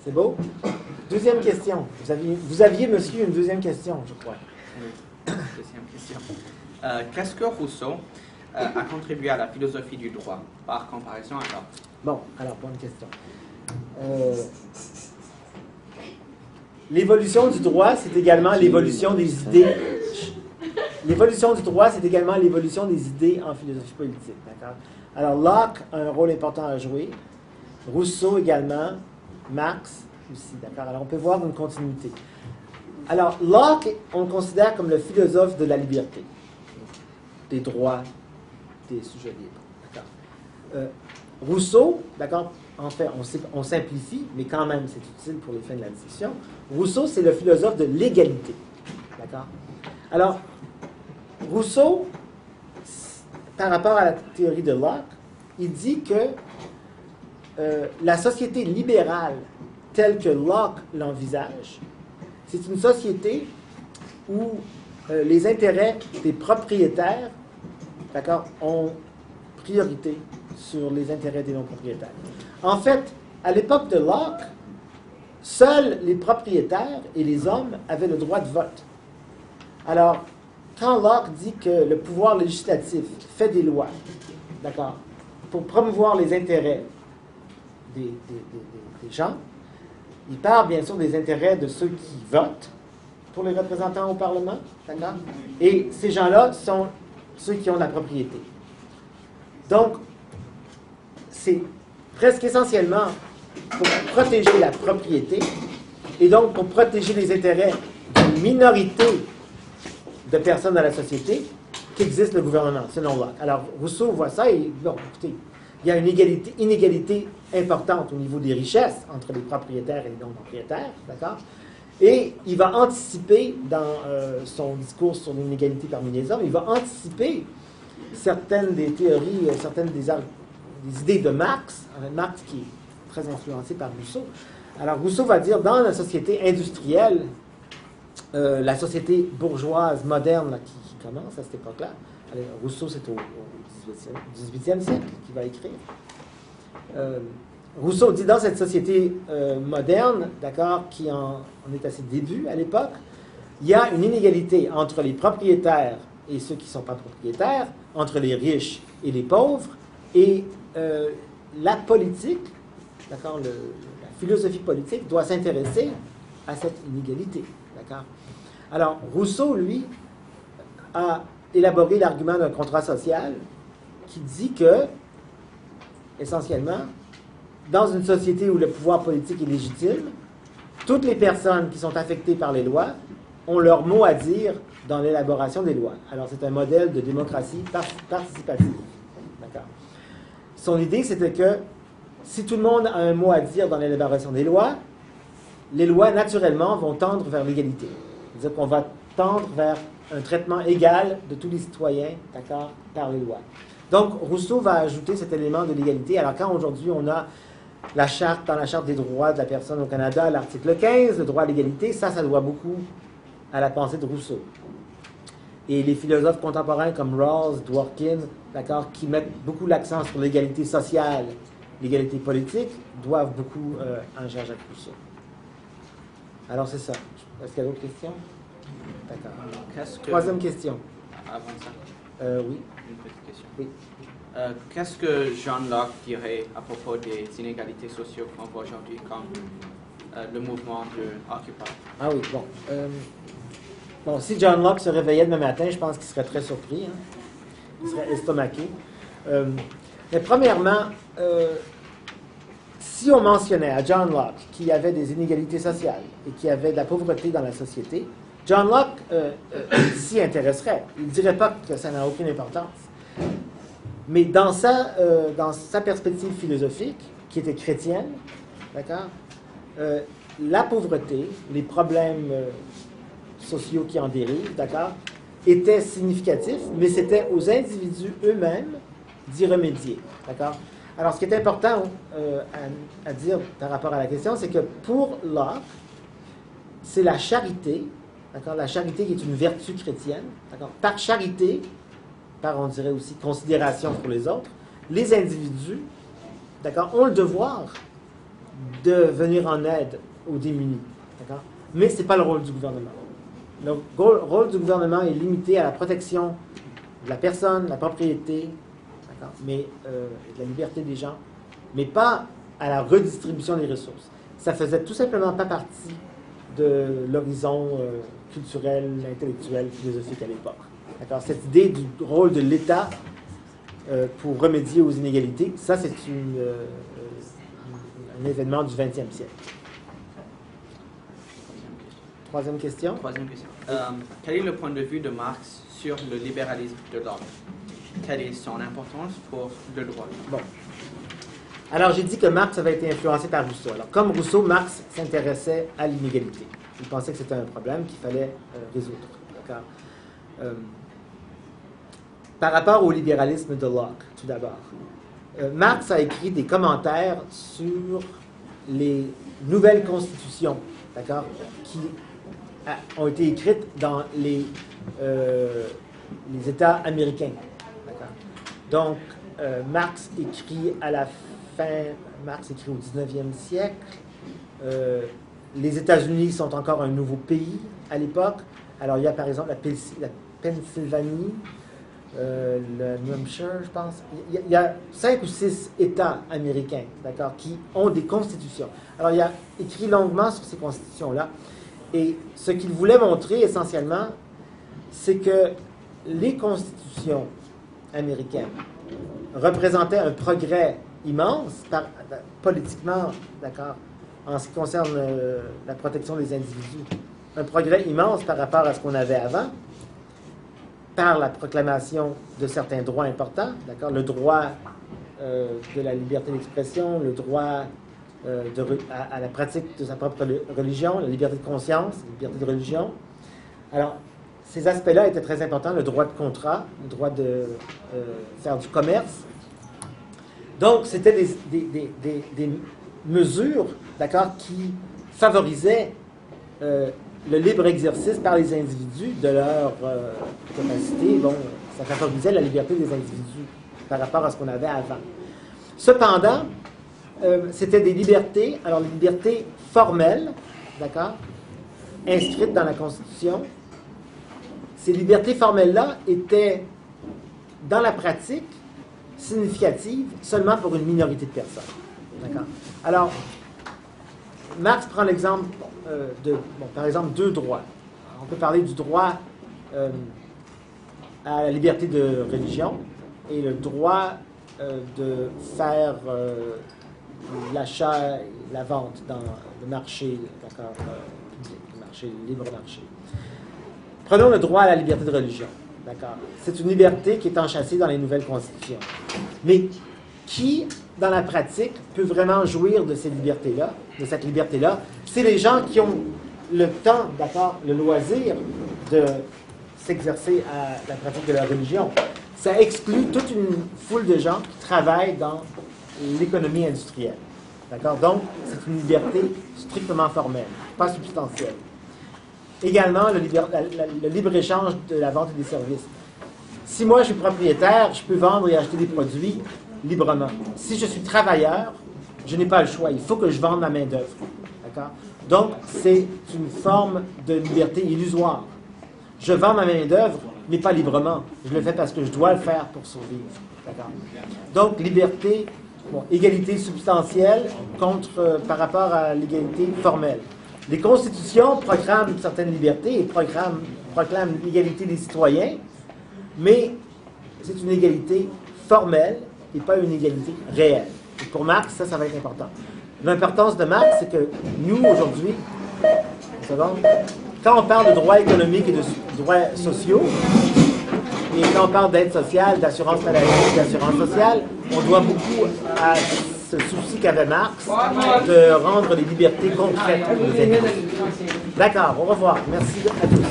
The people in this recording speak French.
C'est beau? Deuxième question. Vous aviez, monsieur, une deuxième question, je crois. Oui, deuxième question. Qu'est-ce que Rousseau a contribué à la philosophie du droit, par comparaison à Locke? Bon, alors, bonne question. L'évolution du droit, c'est également l'évolution des idées. L'évolution du droit, c'est également l'évolution des idées en philosophie politique. D'accord? Alors, Locke a un rôle important à jouer. Rousseau également. Marx aussi. D'accord? Alors, on peut voir une continuité. Alors, Locke, on le considère comme le philosophe de la liberté, des droits, des sujets libres. D'accord? Rousseau, d'accord? En fait, on simplifie, mais quand même, c'est utile pour les fins de la discussion. Rousseau, c'est le philosophe de l'égalité. D'accord? Alors, Rousseau, par rapport à la théorie de Locke, il dit que la société libérale telle que Locke l'envisage, c'est une société où les intérêts des propriétaires, d'accord, ont priorité sur les intérêts des non-propriétaires. En fait, à l'époque de Locke, seuls les propriétaires et les hommes avaient le droit de vote. Alors, quand Locke dit que le pouvoir législatif fait des lois, d'accord, pour promouvoir les intérêts des gens, il parle bien sûr des intérêts de ceux qui votent pour les représentants au Parlement, d'accord? Et ces gens-là sont ceux qui ont la propriété. Donc, c'est presque essentiellement pour protéger la propriété et donc pour protéger les intérêts d'une minorité de personnes dans la société qu'existe le gouvernement, selon Locke. Alors, Rousseau voit ça et, bon, écoutez, il y a une inégalité importante au niveau des richesses entre les propriétaires et les non-propriétaires, d'accord? Et il va anticiper, dans son discours sur l'inégalité parmi les hommes, il va anticiper certaines des théories, certaines des idées de Marx, Marx qui est très influencé par Rousseau. Alors, Rousseau va dire, dans la société industrielle, la société bourgeoise moderne là, qui commence à cette époque-là, Rousseau, c'est au 18e siècle qu'il va écrire. Rousseau dit dans cette société moderne, d'accord, qui en est à ses débuts à l'époque, il y a une inégalité entre les propriétaires et ceux qui ne sont pas propriétaires, entre les riches et les pauvres, et la politique, d'accord, la philosophie politique doit s'intéresser à cette inégalité, d'accord. Alors, Rousseau, lui, a élaboré l'argument d'un contrat social qui dit que, essentiellement, dans une société où le pouvoir politique est légitime, toutes les personnes qui sont affectées par les lois ont leur mot à dire dans l'élaboration des lois. Alors, c'est un modèle de démocratie participative. D'accord? Son idée, c'était que si tout le monde a un mot à dire dans l'élaboration des lois, les lois, naturellement, vont tendre vers l'égalité. C'est-à-dire qu'on va tendre vers un traitement égal de tous les citoyens, d'accord, par les lois. Donc, Rousseau va ajouter cet élément de l'égalité. Alors, quand aujourd'hui, on a la charte, dans la Charte des droits de la personne au Canada, l'article 15, le droit à l'égalité, ça doit beaucoup à la pensée de Rousseau. Et les philosophes contemporains comme Rawls, Dworkin, d'accord, qui mettent beaucoup l'accent sur l'égalité sociale, l'égalité politique, doivent beaucoup à Jean-Jacques Rousseau. Alors, c'est ça. Est-ce qu'il y a d'autres questions? D'accord. Troisième question. Avant ça, oui. une petite question. Oui. Qu'est-ce que John Locke dirait à propos des inégalités sociales qu'on voit aujourd'hui comme le mouvement de Occupy? Ah oui, bon. Bon, si John Locke se réveillait demain matin, je pense qu'il serait très surpris. Hein? Il serait estomaqué. Mais premièrement, si on mentionnait à John Locke qu'il y avait des inégalités sociales et qu'il y avait de la pauvreté dans la société, John Locke s'y intéresserait. Il ne dirait pas que ça n'a aucune importance. Mais dans sa perspective philosophique, qui était chrétienne, d'accord, la pauvreté, les problèmes sociaux qui en dérivent, d'accord, étaient significatifs, mais c'était aux individus eux-mêmes d'y remédier, d'accord. Alors, ce qui est important à dire par rapport à la question, c'est que pour Locke, c'est la charité, d'accord, la charité qui est une vertu chrétienne, d'accord, par charité, par, on dirait aussi, considération pour les autres, les individus, d'accord, ont le devoir de venir en aide aux démunis. D'accord? Mais ce n'est pas le rôle du gouvernement. Le rôle du gouvernement est limité à la protection de la personne, de la propriété, mais, de la liberté des gens, mais pas à la redistribution des ressources. Ça faisait tout simplement pas partie de l'horizon culturel, intellectuel, philosophique à l'époque. D'accord? Cette idée du rôle de l'État pour remédier aux inégalités, ça c'est un événement du 20e siècle. Troisième question. Quel est le point de vue de Marx sur le libéralisme de l'ordre? Quelle est son importance pour le droit? Bon. Alors, j'ai dit que Marx avait été influencé par Rousseau. Alors, comme Rousseau, Marx s'intéressait à l'inégalité. Il pensait que c'était un problème qu'il fallait résoudre. D'accord? Par rapport au libéralisme de Locke, tout d'abord, Marx a écrit des commentaires sur les nouvelles constitutions, d'accord, qui ont été écrites dans les États américains. D'accord? Donc, Marx écrit à la fin, Marx écrit au 19e siècle. Les États-Unis sont encore un nouveau pays à l'époque. Alors, il y a par exemple la Pennsylvanie, le New Hampshire, je pense. Il y a 5 ou 6 États américains, d'accord, qui ont des constitutions. Alors, il a écrit longuement sur ces constitutions-là. Et ce qu'il voulait montrer essentiellement, c'est que les constitutions américaines représentaient un progrès immense, politiquement, d'accord, en ce qui concerne la protection des individus. Un progrès immense par rapport à ce qu'on avait avant, par la proclamation de certains droits importants, d'accord, le droit de la liberté d'expression, le droit à la pratique de sa propre religion, la liberté de conscience, la liberté de religion. Alors, ces aspects-là étaient très importants, le droit de contrat, le droit de faire du commerce. Donc, c'était des mesures, d'accord, qui favorisaient le libre exercice par les individus de leur capacité. Bon, ça favorisait la liberté des individus par rapport à ce qu'on avait avant. Cependant, c'était des libertés, alors les libertés formelles, d'accord, inscrites dans la Constitution. Ces libertés formelles-là étaient, dans la pratique, significatives seulement pour une minorité de personnes. D'accord? Alors, Marx prend l'exemple par exemple, 2 droits. On peut parler du droit à la liberté de religion et le droit de faire l'achat et la vente dans le marché, d'accord, le marché, le libre marché. Prenons le droit à la liberté de religion. D'accord? C'est une liberté qui est enchâssée dans les nouvelles constitutions. Mais qui, dans la pratique, peut vraiment jouir de ces libertés-là, de cette liberté-là? C'est les gens qui ont le temps, d'accord, le loisir de s'exercer à la pratique de leur religion. Ça exclut toute une foule de gens qui travaillent dans l'économie industrielle. D'accord? Donc, c'est une liberté strictement formelle, pas substantielle. Également, le libre-échange de la vente et des services. Si moi, je suis propriétaire, je peux vendre et acheter des produits librement. Si je suis travailleur, je n'ai pas le choix. Il faut que je vende ma main-d'œuvre. D'accord? Donc, c'est une forme de liberté illusoire. Je vends ma main-d'œuvre, mais pas librement. Je le fais parce que je dois le faire pour survivre. D'accord? Donc, liberté, égalité substantielle par rapport à l'égalité formelle. Les constitutions proclament certaines libertés et proclament l'égalité des citoyens, mais c'est une égalité formelle et pas une égalité réelle. Et pour Marx, ça va être important. L'importance de Marx, c'est que nous, aujourd'hui, quand on parle de droits économiques et de droits sociaux, et quand on parle d'aide sociale, d'assurance maladie, d'assurance sociale, on doit beaucoup à ce souci qu'avait Marx de rendre les libertés concrètes aux individus. D'accord, au revoir. Merci à tous.